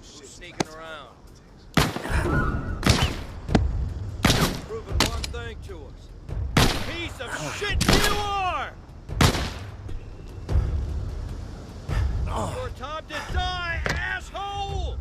Sneaking around. Proving one thing to us. Piece of shit you are! Your time to die, asshole!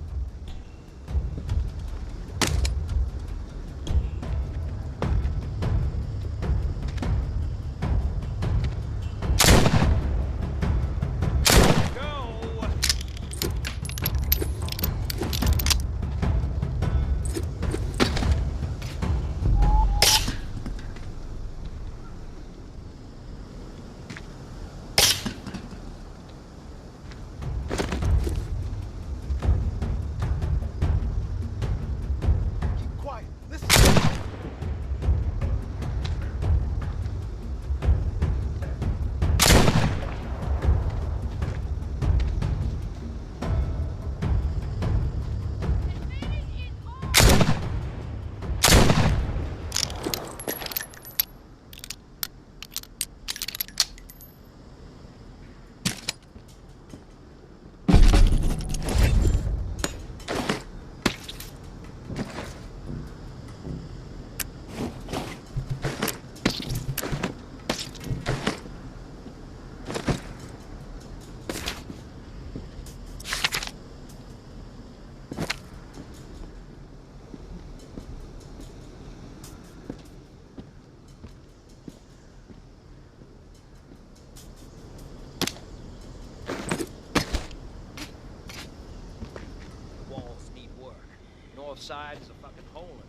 Side is a fucking hole in it.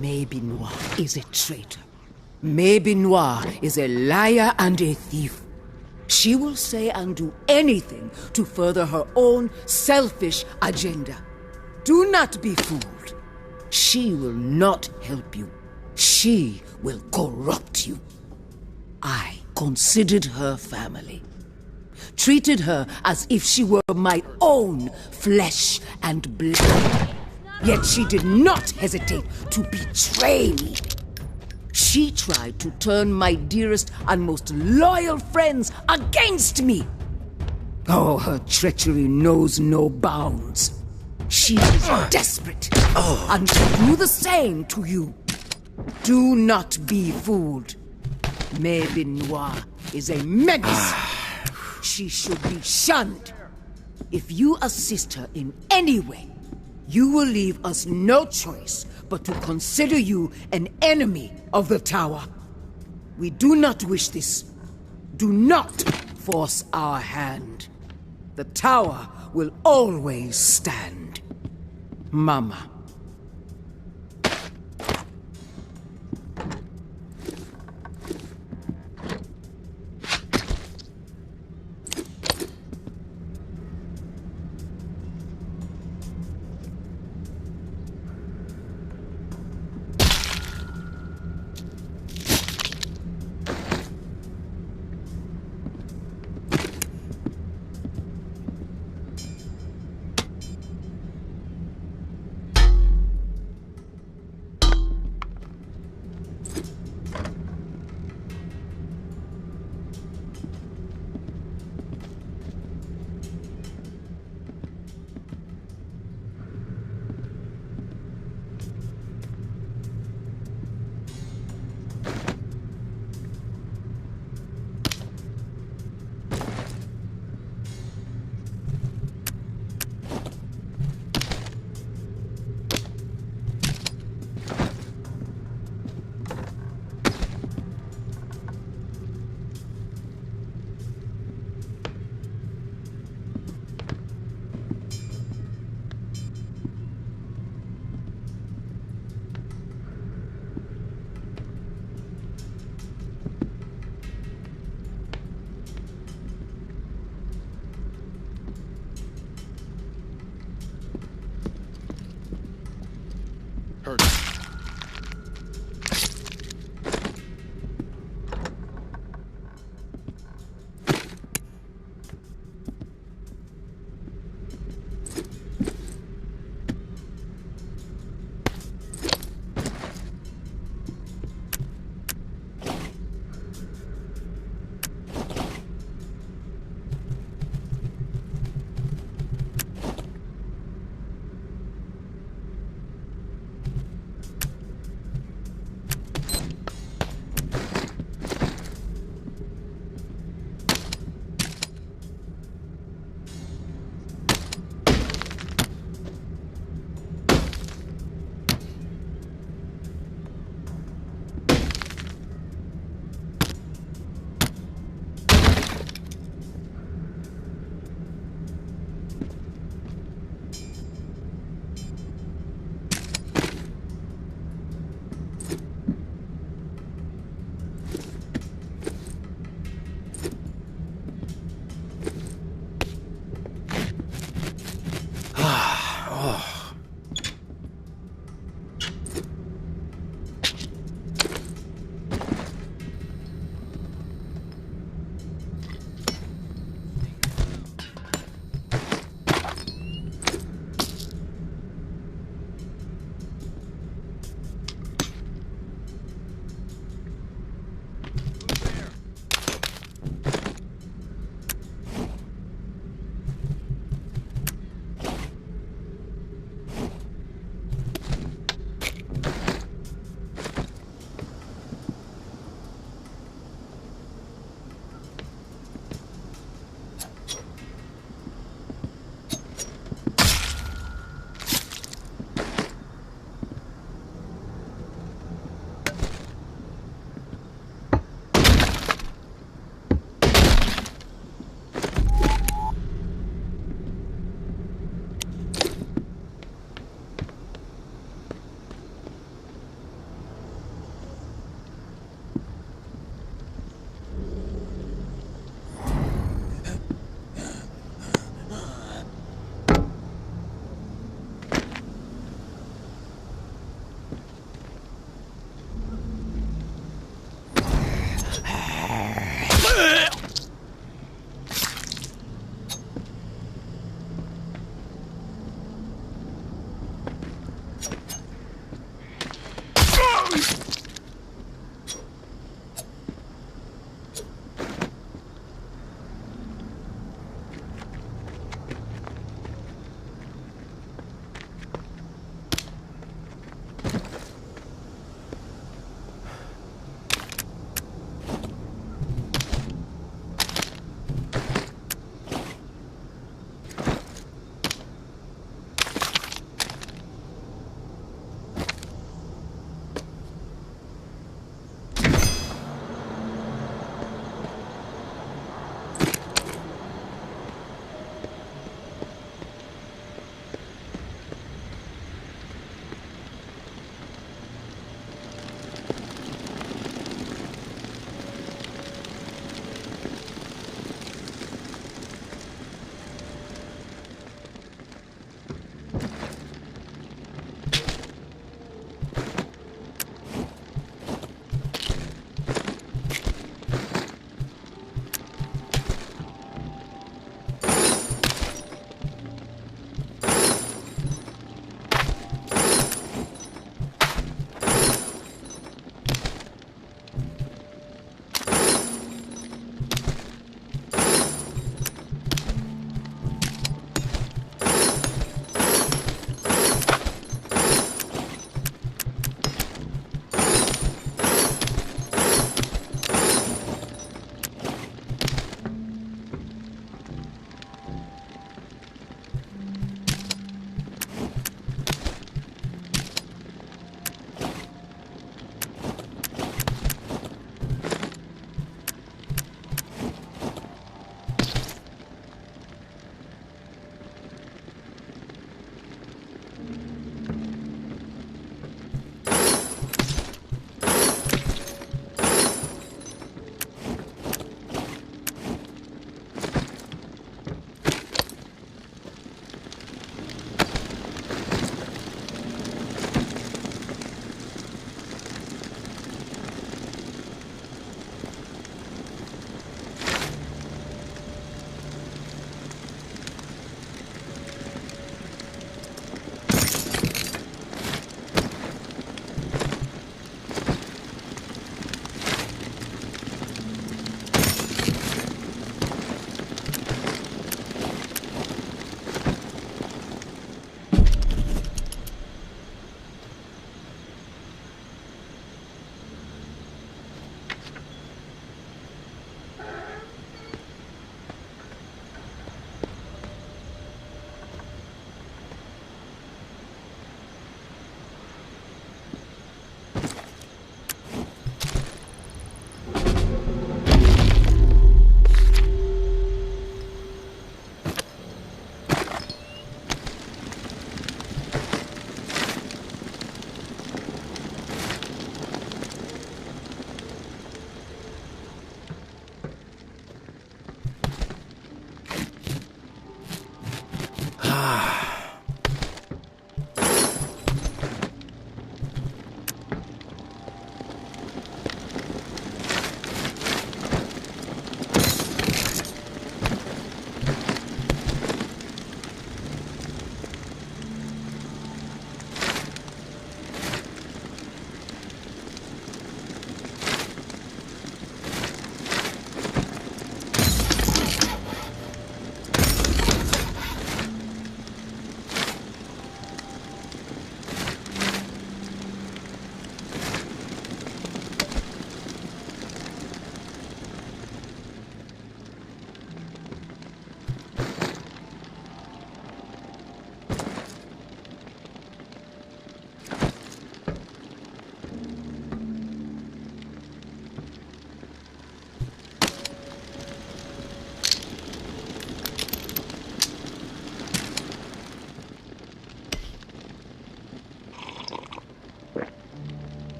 Maybe Noir is a traitor. Maybe Noir is a liar and a thief. She will say and do anything to further her own selfish agenda. Do not be fooled. She will not help you. She will corrupt you. I considered her family. Treated her as if she were my own flesh and blood. Yet she did not hesitate to betray me. She tried to turn my dearest and most loyal friends against me. Oh, her treachery knows no bounds. She is desperate, and she do the same to you. Do not be fooled. Maybe Noir is a menace. She should be shunned. If you assist her in any way, you will leave us no choice but to consider you an enemy of the Tower. We do not wish this. Do not force our hand. The Tower will always stand. Mama. Heard.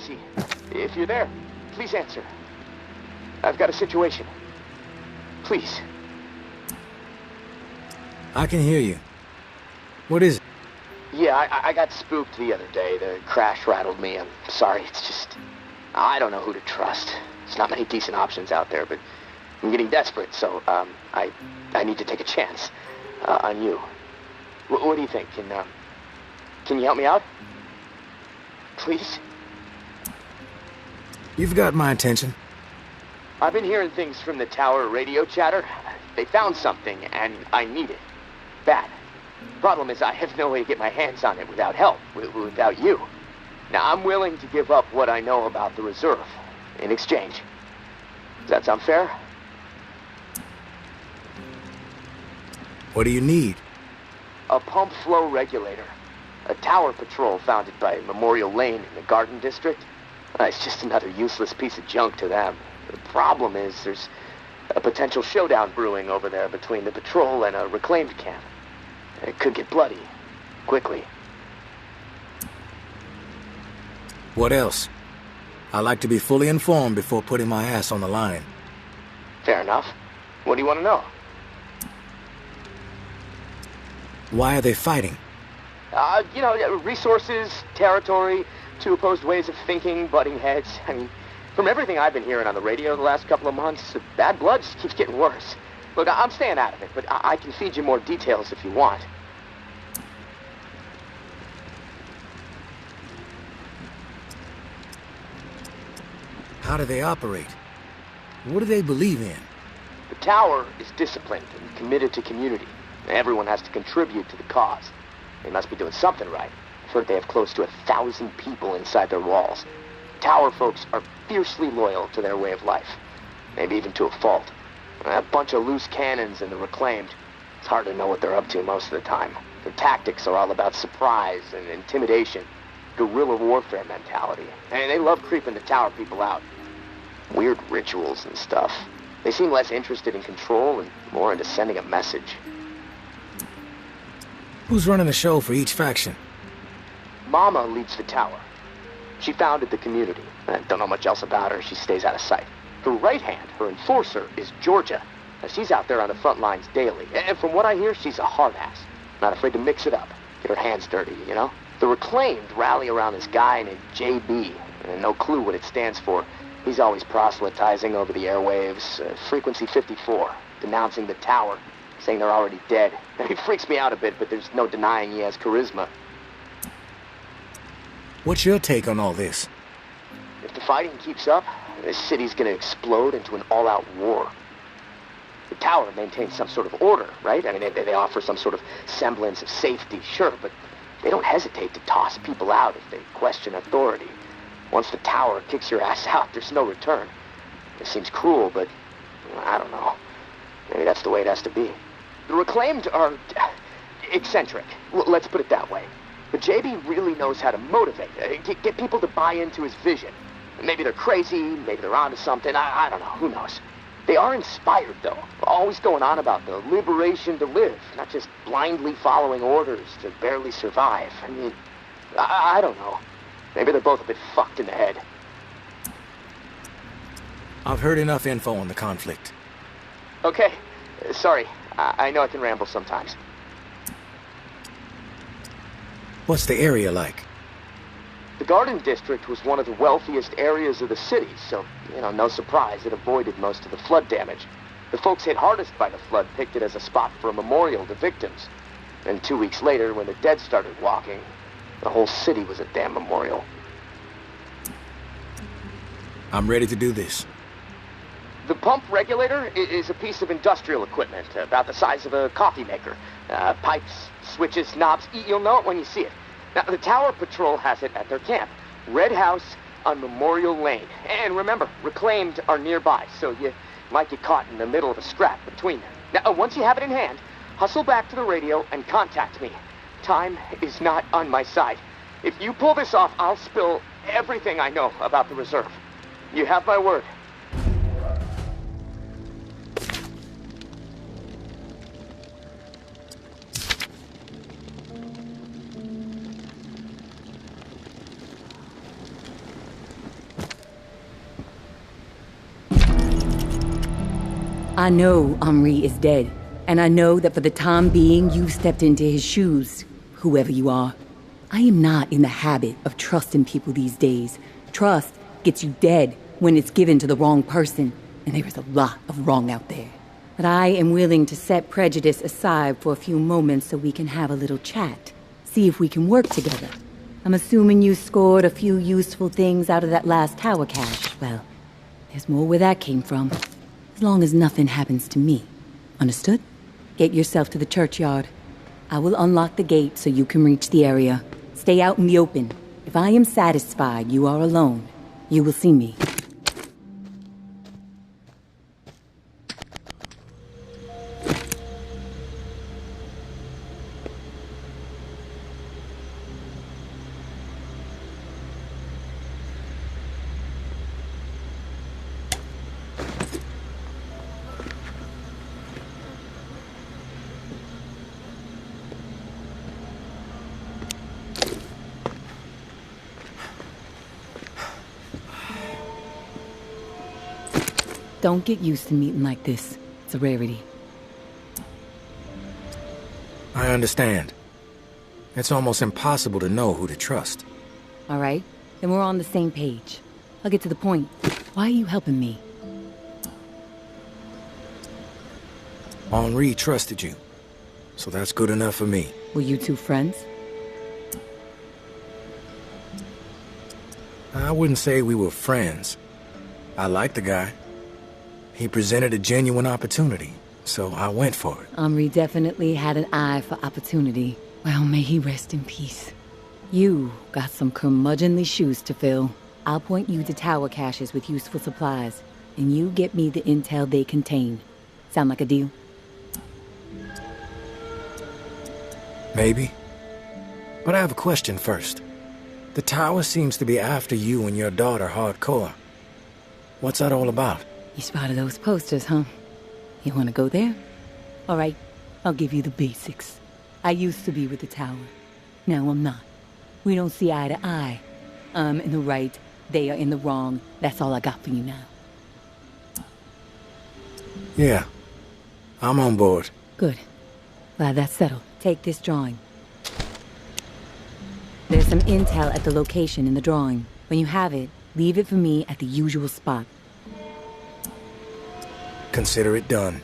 Casey, if you're there, please answer. I've got a situation. Please. I can hear you. What is it? Yeah, I got spooked the other day. The crash rattled me. I'm sorry, it's just... I don't know who to trust. There's not many decent options out there, but I'm getting desperate, so, I need to take a chance, on you. What do you think? Can you help me out? Please? You've got my attention. I've been hearing things from the tower radio chatter. They found something, and I need it. Bad. Problem is, I have no way to get my hands on it without help, without you. Now, I'm willing to give up what I know about the reserve in exchange. Does that sound fair? What do you need? A pump flow regulator. A tower patrol founded by Memorial Lane in the Garden District. It's just another useless piece of junk to them. The problem is there's a potential showdown brewing over there between the patrol and a reclaimed camp. It could get bloody. Quickly. What else? I like to be fully informed before putting my ass on the line. Fair enough. What do you want to know? Why are they fighting? Resources, territory, two opposed ways of thinking, butting heads. I mean, from everything I've been hearing on the radio the last couple of months, the bad blood just keeps getting worse. Look, I'm staying out of it, but I can feed you more details if you want. How do they operate? What do they believe in? The tower is disciplined and committed to community. Everyone has to contribute to the cause. They must be doing something right. I've heard they have close to 1,000 people inside their walls. Tower folks are fiercely loyal to their way of life. Maybe even to a fault. A bunch of loose cannons in the reclaimed. It's hard to know what they're up to most of the time. Their tactics are all about surprise and intimidation. Guerrilla warfare mentality. And they love creeping the tower people out. Weird rituals and stuff. They seem less interested in control and more into sending a message. Who's running the show for each faction? Mama leads the tower. She founded the community. I don't know much else about her. She stays out of sight. Her right hand, her enforcer, is Georgia. She's out there on the front lines daily. And from what I hear, she's a hard ass. Not afraid to mix it up. Get her hands dirty, you know? The reclaimed rally around this guy named JB. And no clue what it stands for. He's always proselytizing over the airwaves. Frequency 54. Denouncing the tower. Saying they're already dead. He freaks me out a bit, but there's no denying he has charisma. What's your take on all this? If the fighting keeps up, this city's gonna explode into an all-out war. The tower maintains some sort of order, right? I mean, they offer some sort of semblance of safety, sure, but they don't hesitate to toss people out if they question authority. Once the tower kicks your ass out, there's no return. It seems cruel, but I don't know. Maybe that's the way it has to be. The reclaimed are eccentric. Let's put it that way. But JB really knows how to motivate, get people to buy into his vision. Maybe they're crazy, maybe they're onto something, I don't know, who knows. They are inspired, though, always going on about the liberation to live, not just blindly following orders to barely survive. I mean, I don't know. Maybe they're both a bit fucked in the head. I've heard enough info on the conflict. Okay, sorry. I know I can ramble sometimes. What's the area like? The Garden District was one of the wealthiest areas of the city, so, no surprise it avoided most of the flood damage. The folks hit hardest by the flood picked it as a spot for a memorial to victims. And 2 weeks later, when the dead started walking, the whole city was a damn memorial. I'm ready to do this. The pump regulator is a piece of industrial equipment, about the size of a coffee maker. Pipes, switches, knobs, you'll know it when you see it. Now, the Tower Patrol has it at their camp, Red House on Memorial Lane. And remember, reclaimed are nearby, so you might get caught in the middle of a scrap between them. Now, once you have it in hand, hustle back to the radio and contact me. Time is not on my side. If you pull this off, I'll spill everything I know about the reserve. You have my word. I know Henri is dead, and I know that for the time being you've stepped into his shoes, whoever you are. I am not in the habit of trusting people these days. Trust gets you dead when it's given to the wrong person, and there is a lot of wrong out there. But I am willing to set prejudice aside for a few moments so we can have a little chat. See if we can work together. I'm assuming you scored a few useful things out of that last tower cache. Well, there's more where that came from. As long as nothing happens to me. Understood? Get yourself to the churchyard. I will unlock the gate so you can reach the area. Stay out in the open. If I am satisfied you are alone, you will see me. Don't get used to meeting like this. It's a rarity. I understand. It's almost impossible to know who to trust. All right, then we're on the same page. I'll get to the point. Why are you helping me? Henri trusted you, so that's good enough for me. Were you two friends? I wouldn't say we were friends. I liked the guy. He presented a genuine opportunity, so I went for it. Henri definitely had an eye for opportunity. Well, may he rest in peace. You got some curmudgeonly shoes to fill. I'll point you to tower caches with useful supplies, and you get me the intel they contain. Sound like a deal? Maybe. But I have a question first. The tower seems to be after you and your daughter hardcore. What's that all about? You spotted those posters, huh? You wanna go there? All right, I'll give you the basics. I used to be with the tower. Now I'm not. We don't see eye to eye. I'm in the right, they are in the wrong. That's all I got for you now. Yeah, I'm on board. Good. Glad that's settled. Take this drawing. There's some intel at the location in the drawing. When you have it, leave it for me at the usual spot. Consider it done.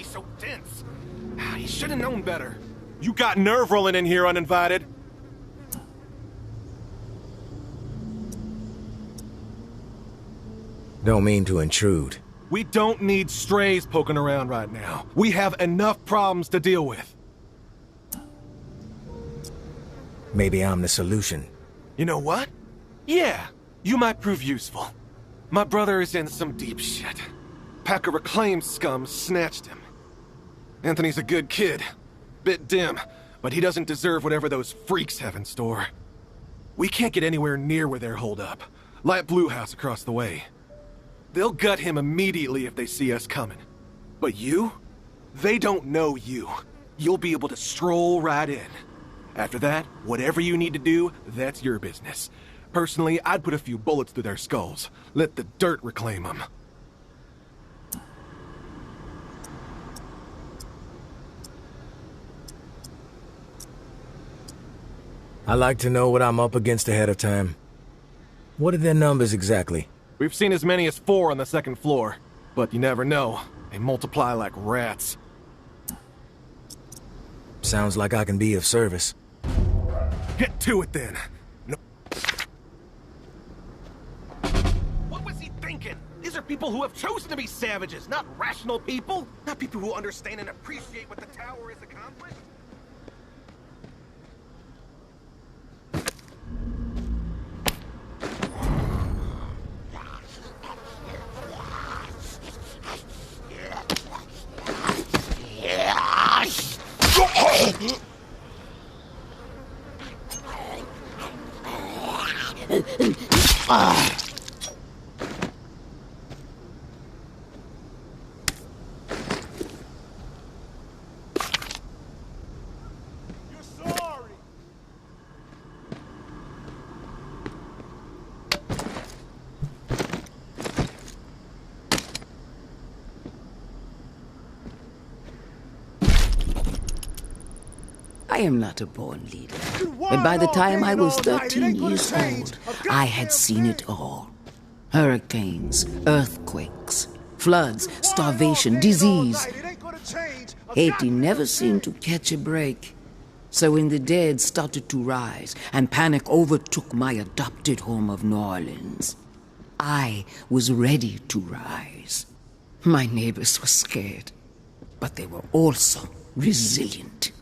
be so tense. He should have known better. You got nerve rolling in here uninvited. Don't mean to intrude. We don't need strays poking around right now. We have enough problems to deal with. Maybe I'm the solution. You know what? Yeah, you might prove useful. My brother is in some deep shit. Pack of reclaimed scum snatched him. Anthony's a good kid. Bit dim, but he doesn't deserve whatever those freaks have in store. We can't get anywhere near where they're holed up. Light Blue House across the way. They'll gut him immediately if they see us coming. But you? They don't know you. You'll be able to stroll right in. After that, whatever you need to do, that's your business. Personally, I'd put a few bullets through their skulls. Let the dirt reclaim them. I like to know what I'm up against ahead of time. What are their numbers exactly? We've seen as many as 4 on the 2nd floor. But you never know. They multiply like rats. Sounds like I can be of service. Get to it then. No. What was he thinking? These are people who have chosen to be savages, not rational people. Not people who understand and appreciate what the tower has accomplished. I am not a born leader. But by the time I was 13 years old, I had seen it all. Hurricanes, earthquakes, floods, starvation, disease. Haiti never seemed to catch a break. So when the dead started to rise and panic overtook my adopted home of New Orleans, I was ready to rise. My neighbors were scared, but they were also resilient.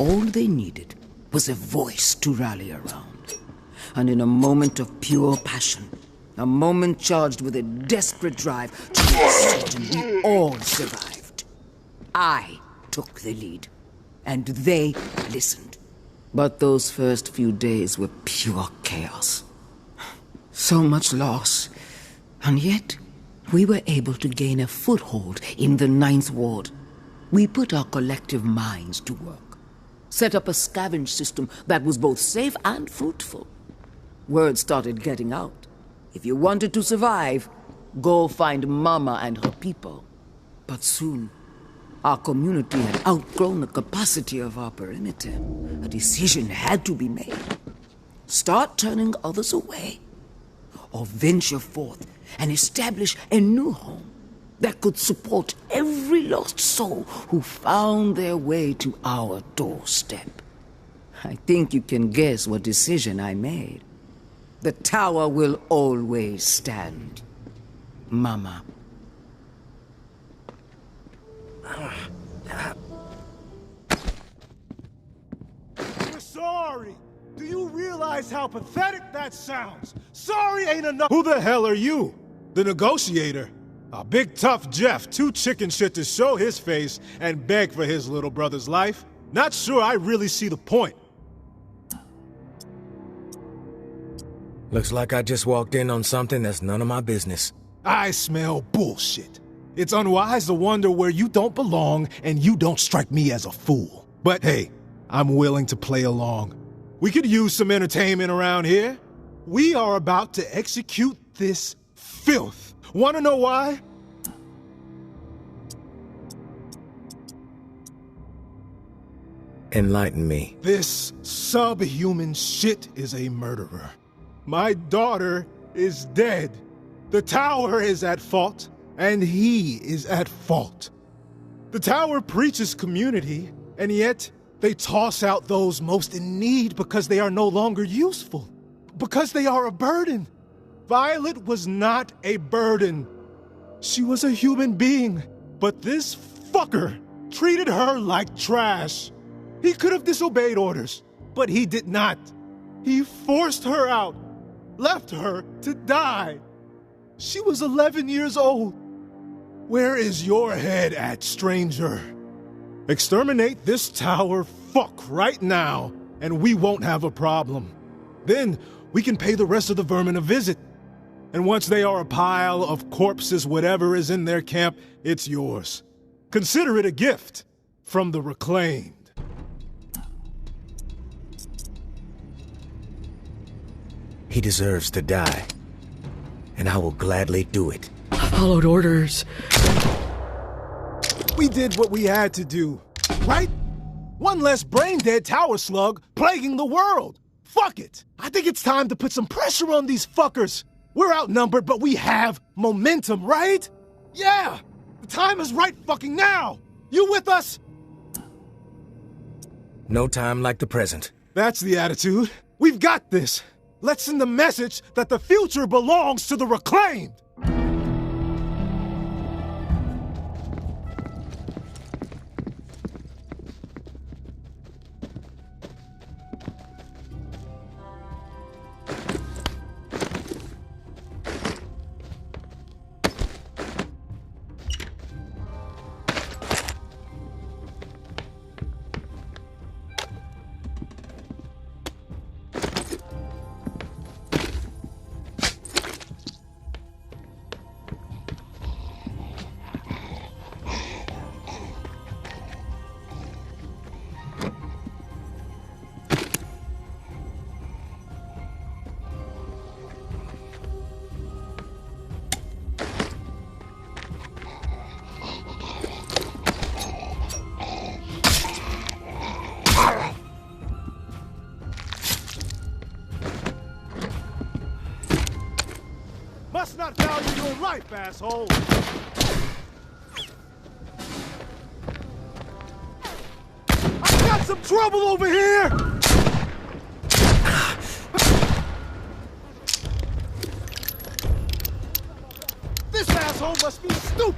All they needed was a voice to rally around. And in a moment of pure passion, a moment charged with a desperate drive to make certain we all survived, I took the lead, and they listened. But those first few days were pure chaos. So much loss, and yet we were able to gain a foothold in the 9th Ward. We put our collective minds to work. Set up a scavenge system that was both safe and fruitful. Word started getting out. If you wanted to survive, go find Mama and her people. But soon, our community had outgrown the capacity of our perimeter. A decision had to be made. Start turning others away, or venture forth and establish a new home that could support every lost soul who found their way to our doorstep. I think you can guess what decision I made. The tower will always stand. Mama. We're sorry. Do you realize how pathetic that sounds? Sorry ain't enough. Who the hell are you? The negotiator? A big tough Jeff, too chicken shit to show his face and beg for his little brother's life. Not sure I really see the point. Looks like I just walked in on something that's none of my business. I smell bullshit. It's unwise to wonder where you don't belong, and you don't strike me as a fool. But hey, I'm willing to play along. We could use some entertainment around here. We are about to execute this filth. Want to know why? Enlighten me. This subhuman shit is a murderer. My daughter is dead. The tower is at fault, and he is at fault. The tower preaches community, and yet they toss out those most in need because they are no longer useful. Because they are a burden. Violet was not a burden. She was a human being, but this fucker treated her like trash. He could have disobeyed orders, but he did not. He forced her out, left her to die. She was 11 years old. Where is your head at, stranger? Exterminate this tower fuck right now, and we won't have a problem. Then we can pay the rest of the vermin a visit. And once they are a pile of corpses, whatever is in their camp, it's yours. Consider it a gift from the reclaimed. He deserves to die, and I will gladly do it. I followed orders. We did what we had to do, right? One less brain-dead tower slug plaguing the world. Fuck it. I think it's time to put some pressure on these fuckers. We're outnumbered, but we have momentum, right? Yeah! The time is right fucking now! You with us? No time like the present. That's the attitude. We've got this. Let's send the message that the future belongs to the reclaimed. Must not value your life, asshole! I've got some trouble over here! This asshole must be stupid!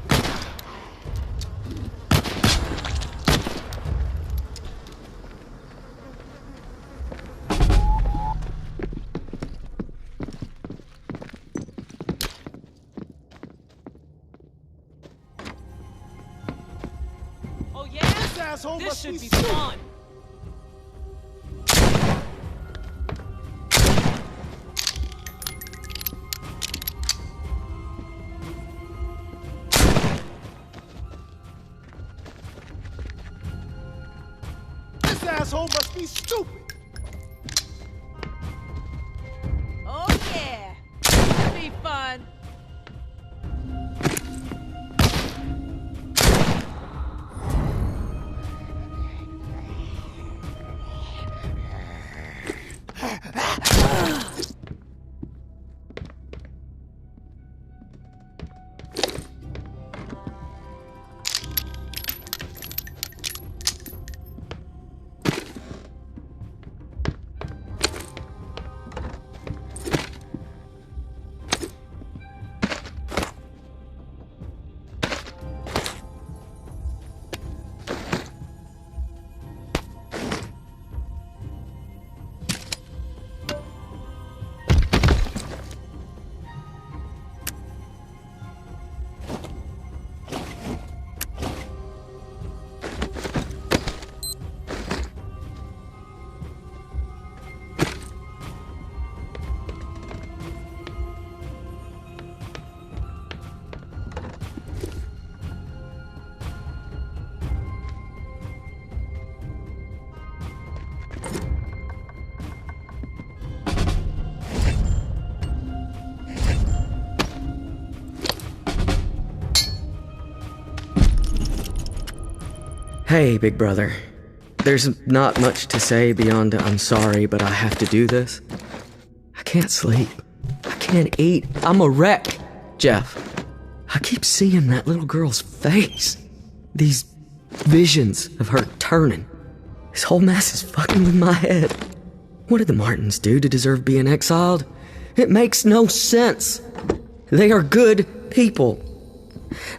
This should be fun. This asshole must be stupid. Oh yeah, that'll be fun. Hey, big brother. There's not much to say beyond I'm sorry, but I have to do this. I can't sleep. I can't eat. I'm a wreck, Jeff. I keep seeing that little girl's face. These Visions of her turning. This whole mess is fucking with my head. What did the Martins do to deserve being exiled? It makes no sense. They are good people.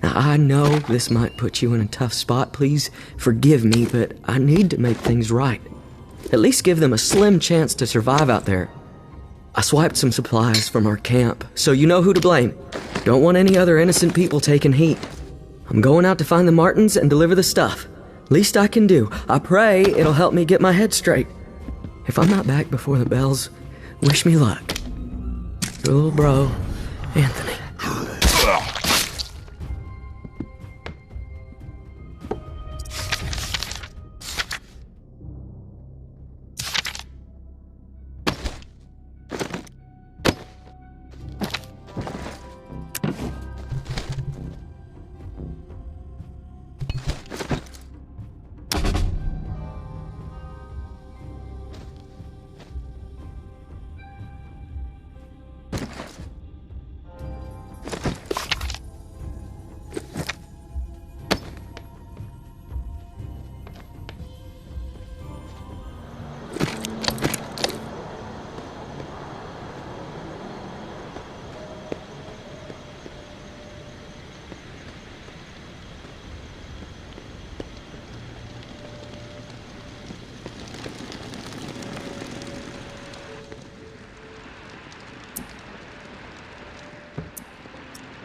Now, I know this might put you in a tough spot. Please forgive me, but I need to make things right. At least give them a slim chance to survive out there. I swiped some supplies from our camp, so you know who to blame. Don't want any other innocent people taking heat. I'm going out to find the Martins and deliver the stuff. Least I can do. I pray it'll help me get my head straight. If I'm not back before the bells, wish me luck. Your little bro, Anthony.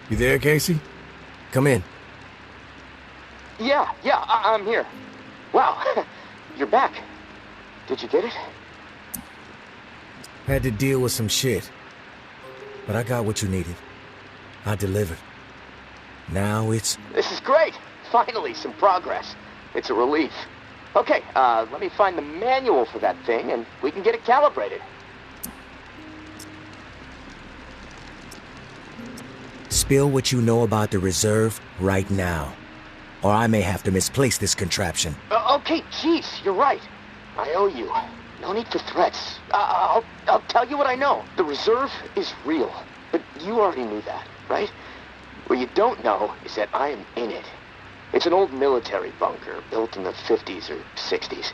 You there, Casey? Come in. Yeah, I'm here. Wow, you're back. Did you get it? Had to deal with some shit. But I got what you needed. I delivered. Now it's... This is great. Finally, some progress. It's a relief. Okay, let me find the manual for that thing and we can get it calibrated. Spill what you know about the reserve right now. Or I may have to misplace this contraption. Okay, jeez, you're right. I owe you. No need for threats. I'll tell you what I know. The reserve is real. But you already knew that, right? What you don't know is that I am in it. It's an old military bunker built in the 50s or 60s.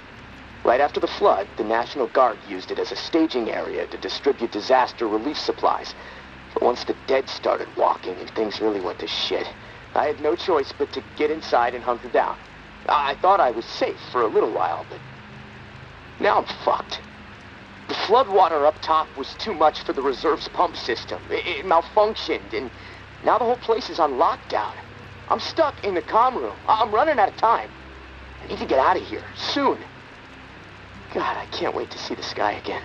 Right after the flood, the National Guard used it as a staging area to distribute disaster relief supplies. But once the dead started walking and things really went to shit, I had no choice but to get inside and hunker down. I thought I was safe for a little while, but now I'm fucked. The floodwater up top was too much for the reserve's pump system. It malfunctioned, and now the whole place is on lockdown. I'm stuck in the comm room. I'm running out of time. I need to get out of here, soon. God, I can't wait to see the sky again.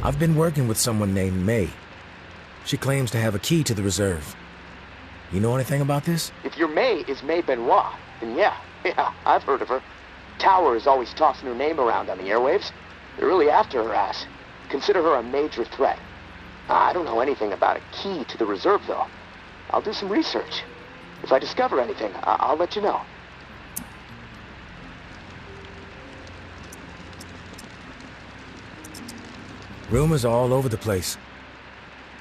I've been working with someone named May. She claims to have a key to the reserve. You know anything about this? If your May is May Benoit, then yeah, I've heard of her. Tower is always tossing her name around on the airwaves. They're really after her ass. Consider her a major threat. I don't know anything about a key to the reserve, though. I'll do some research. If I discover anything, I'll let you know. Rumors are all over the place.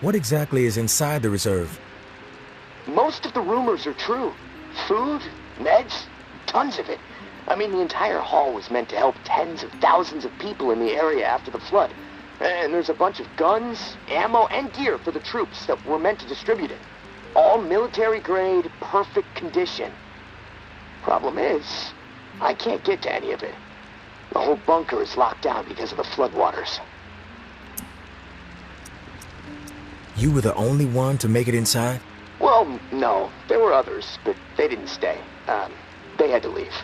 What exactly is inside the reserve? Most of the rumors are true. Food, meds, tons of it. I mean, the entire hall was meant to help tens of thousands of people in the area after the flood. And there's a bunch of guns, ammo, and gear for the troops that were meant to distribute it. All military-grade, perfect condition. Problem is, I can't get to any of it. The whole bunker is locked down because of the floodwaters. You were the only one to make it inside? Well, no. There were others, but they didn't stay. They had to leave.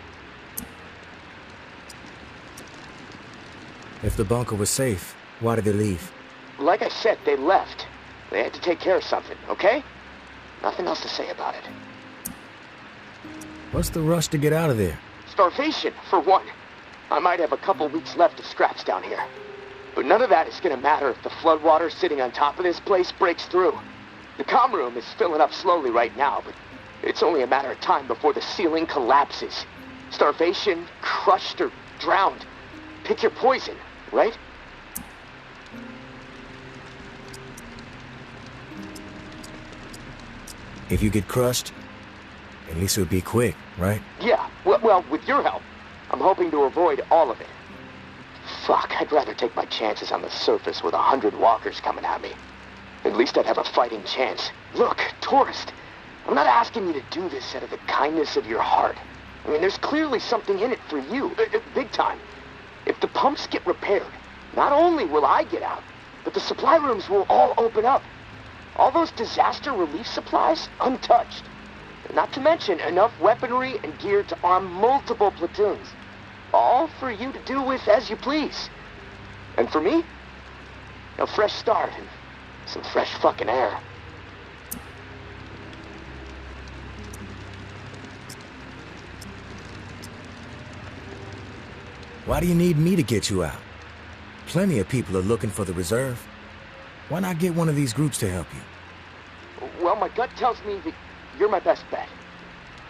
If the bunker was safe, why did they leave? Like I said, they left. They had to take care of something, okay? Nothing else to say about it. What's the rush to get out of there? Starvation, for one. I might have a couple weeks left of scraps down here. But none of that is gonna matter if the floodwater sitting on top of this place breaks through. The comm room is filling up slowly right now, but it's only a matter of time before the ceiling collapses. Starvation, crushed, or drowned. Pick your poison, right? If you get crushed, at least it would be quick, right? Yeah, well, with your help, I'm hoping to avoid all of it. Fuck, I'd rather take my chances on the surface with 100 walkers coming at me. At least I'd have a fighting chance. Look, tourist, I'm not asking you to do this out of the kindness of your heart. I mean, there's clearly something in it for you, big time. If the pumps get repaired, not only will I get out, but the supply rooms will all open up. All those disaster relief supplies, untouched. Not to mention enough weaponry and gear to arm multiple platoons. All for you to do with as you please. And for me, a fresh start and some fresh fucking air. Why do you need me to get you out? Plenty of people are looking for the reserve. Why not get one of these groups to help you? Well, my gut tells me that you're my best bet.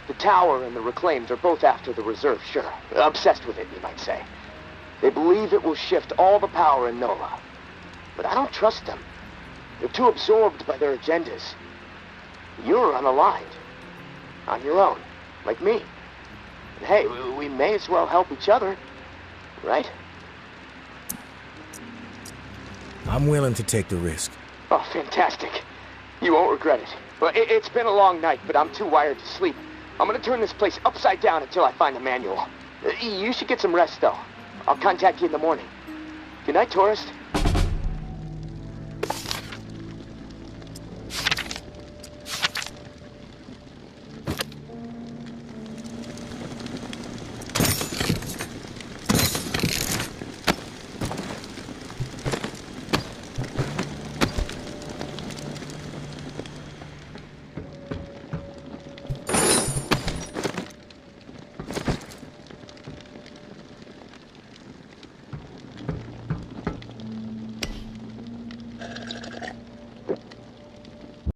The Tower and the Reclaimed are both after the reserve, sure. Obsessed with it, you might say. They believe it will shift all the power in NOLA. But I don't trust them. They're too absorbed by their agendas. You're unaligned. On your own, like me. And hey, we may as well help each other, right? I'm willing to take the risk. Oh, fantastic. You won't regret it. Well, it's been a long night, but I'm too wired to sleep. I'm gonna turn this place upside down until I find the manual. You should get some rest, though. I'll contact you in the morning. Good night, tourist.